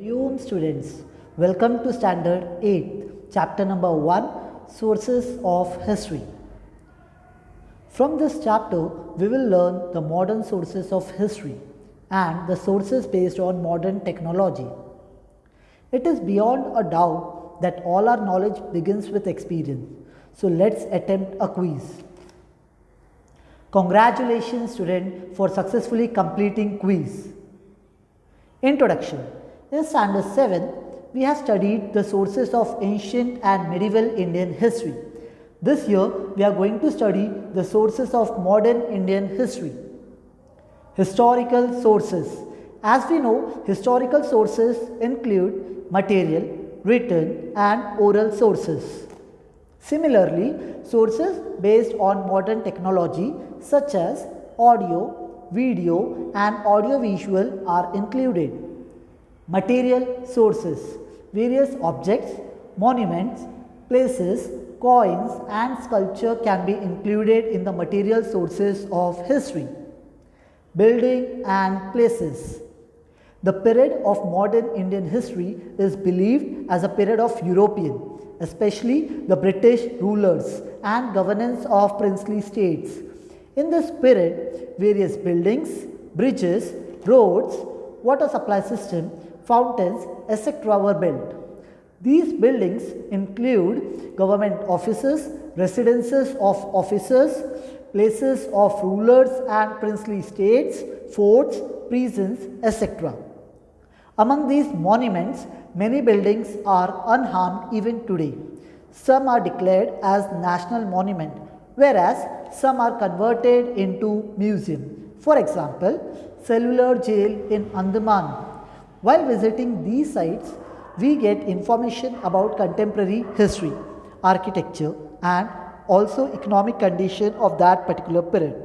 Hariom students, welcome to Standard 8, chapter number 1, Sources of History. From this chapter, we will learn the modern sources of history and the sources based on modern technology. It is beyond a doubt that all our knowledge begins with experience. So let's attempt a quiz. Congratulations student for successfully completing quiz. Introduction. In Standard 7, we have studied the sources of ancient and medieval Indian history. This year, we are going to study the sources of modern Indian history. Historical sources. As we know, historical sources include material, written and oral sources. Similarly, sources based on modern technology such as audio, video and audiovisual are included. Material sources. Various objects, monuments, places, coins and sculpture can be included in the material sources of history. Building and places. The period of modern Indian history is believed as a period of European, especially the British rulers and governance of princely states. In this period, various buildings, bridges, roads, water supply system, fountains, etc. were built. These buildings include government offices, residences of officers, places of rulers and princely states, forts, prisons, etc. Among these monuments, many buildings are unharmed even today. Some are declared as national monument, whereas some are converted into museum. For example, Cellular Jail in Andaman. While visiting these sites, we get information about contemporary history, architecture and also economic condition of that particular period.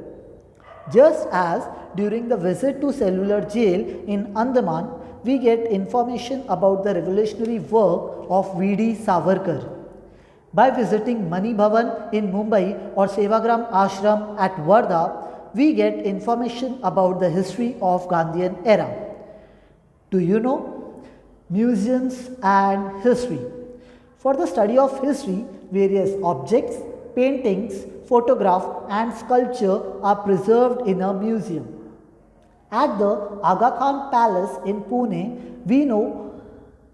Just as during the visit to Cellular Jail in Andaman, we get information about the revolutionary work of V.D. Savarkar. By visiting Mani Bhavan in Mumbai or Sevagram Ashram at Wardha, we get information about the history of Gandhian era. Do you know? Museums and history. For the study of history, various objects, paintings, photographs and sculpture are preserved in a museum. At the Aga Khan Palace in Pune,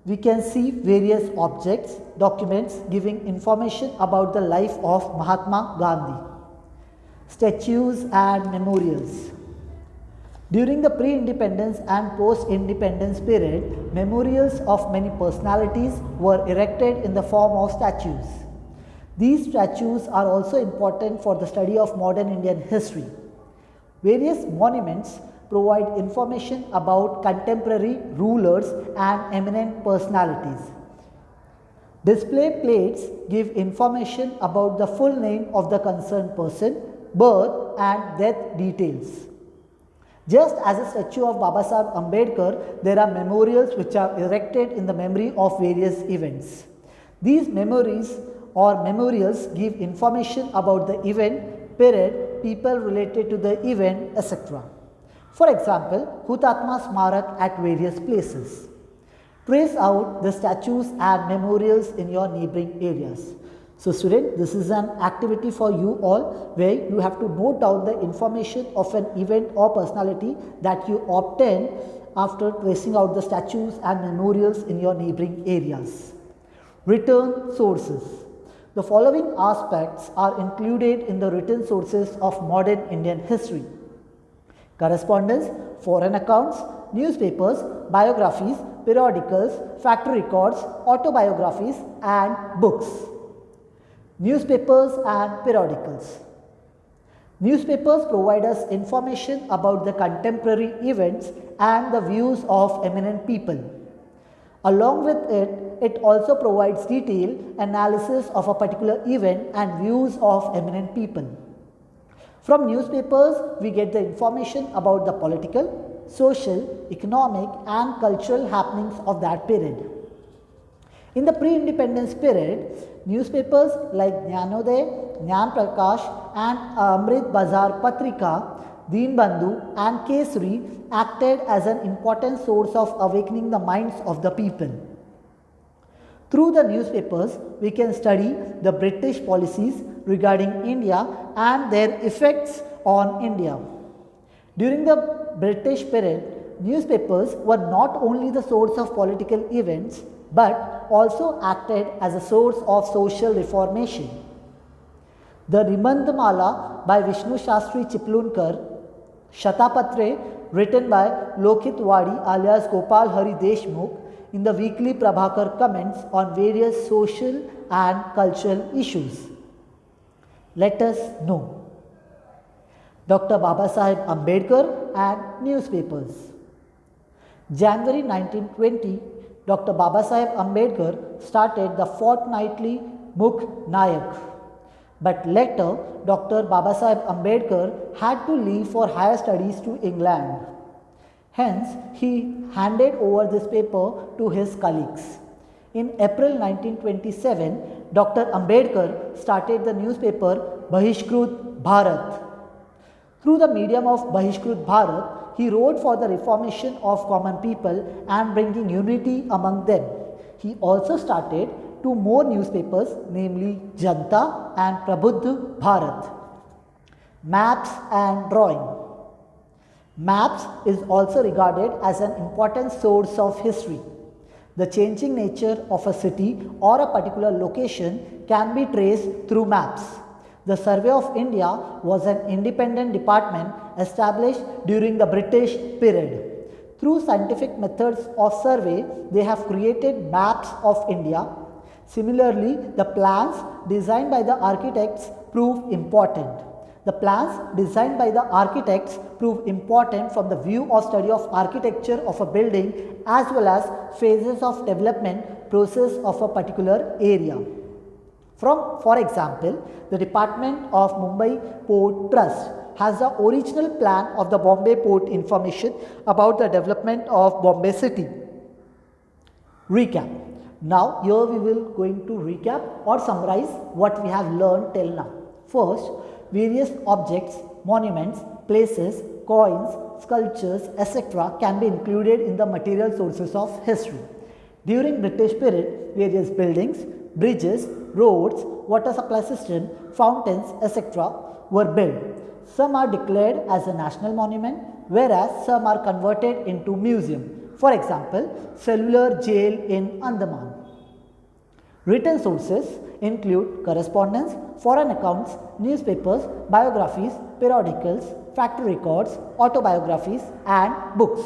we can see various objects, documents giving information about the life of Mahatma Gandhi. Statues and memorials. During the pre-independence and post-independence period, memorials of many personalities were erected in the form of statues. These statues are also important for the study of modern Indian history. Various monuments provide information about contemporary rulers and eminent personalities. Display plates give information about the full name of the concerned person, birth and death details. Just as a statue of Babasaheb Ambedkar, there are memorials which are erected in the memory of various events. These memories or memorials give information about the event, period, people related to the event, etc. For example, Hutatma Smarak at various places. Trace out the statues and memorials in your neighboring areas. So student, this is an activity for you all where you have to note down the information of an event or personality that you obtain after tracing out the statues and memorials in your neighboring areas. Written sources. The following aspects are included in the written sources of modern Indian history. Correspondence, foreign accounts, newspapers, biographies, periodicals, factory records, autobiographies and books. Newspapers and periodicals. Newspapers provide us information about the contemporary events and the views of eminent people. Along with it, it also provides detailed analysis of a particular event and views of eminent people. From newspapers, we get the information about the political, social, economic and cultural happenings of that period. In the pre-independence period, newspapers like Jnanodaya, Jnan Prakash and Amrit Bazar Patrika Deenbandhu and Kesari acted as an important source of awakening the minds of the people. Through the newspapers, we can study the British policies regarding India and their effects on India. During the British period, newspapers were not only the source of political events but also acted as a source of social reformation. The Nimandmala by Vishnu Shastri Chiplunkar, Shatapatre written by Lokit Wadi alias Gopal Hari Deshmukh in the weekly Prabhakar comments on various social and cultural issues. Let us know. Dr. Babasaheb Ambedkar and newspapers. January 1920, Dr. Babasaheb Ambedkar started the fortnightly Mukh Nayak. But later, Dr. Babasaheb Ambedkar had to leave for higher studies to England. Hence, he handed over this paper to his colleagues. In April 1927, Dr. Ambedkar started the newspaper Bahishkrut Bharat. Through the medium of Bahishkrut Bharat, he wrote for the reformation of common people and bringing unity among them. He also started two more newspapers, namely Janta and Prabuddha Bharat. Maps and drawing. Maps is also regarded as an important source of history. The changing nature of a city or a particular location can be traced through maps. The Survey of India was an independent department established during the British period. Through scientific methods of survey, they have created maps of India. Similarly, the plans designed by the architects prove important. The plans designed by the architects prove important from the view of study of architecture of a building as well as phases of development process of a particular area. For example, the Department of Mumbai Port Trust has the original plan of the Bombay Port information about the development of Bombay city. Recap. Now here we will going to recap or summarize what we have learned till now. First, various objects, monuments, places, coins, sculptures, etc. can be included in the material sources of history. During British period, various buildings, bridges, roads, water supply system, fountains, etc. were built. Some are declared as a national monument, whereas some are converted into museum. For example, cellular jail in Andaman. Written sources include correspondence, foreign accounts, newspapers, biographies, periodicals, factory records, autobiographies and books.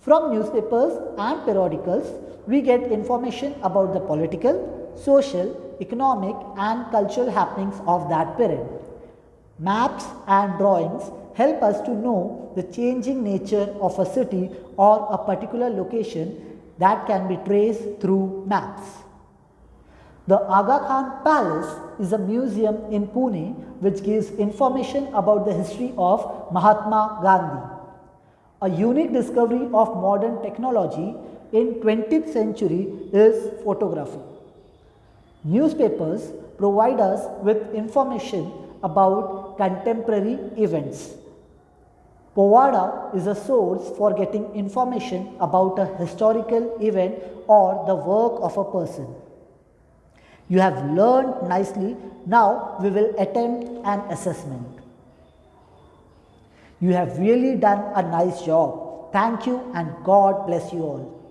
From newspapers and periodicals, we get information about the political, social, economic and cultural happenings of that period. Maps and drawings help us to know the changing nature of a city or a particular location that can be traced through maps. The Aga Khan Palace is a museum in Pune which gives information about the history of Mahatma Gandhi. A unique discovery of modern technology in 20th century is photography. Newspapers provide us with information about contemporary events. Povada is a source for getting information about a historical event or the work of a person. You have learned nicely. Now we will attempt an assessment. You have really done a nice job. Thank you and God bless you all.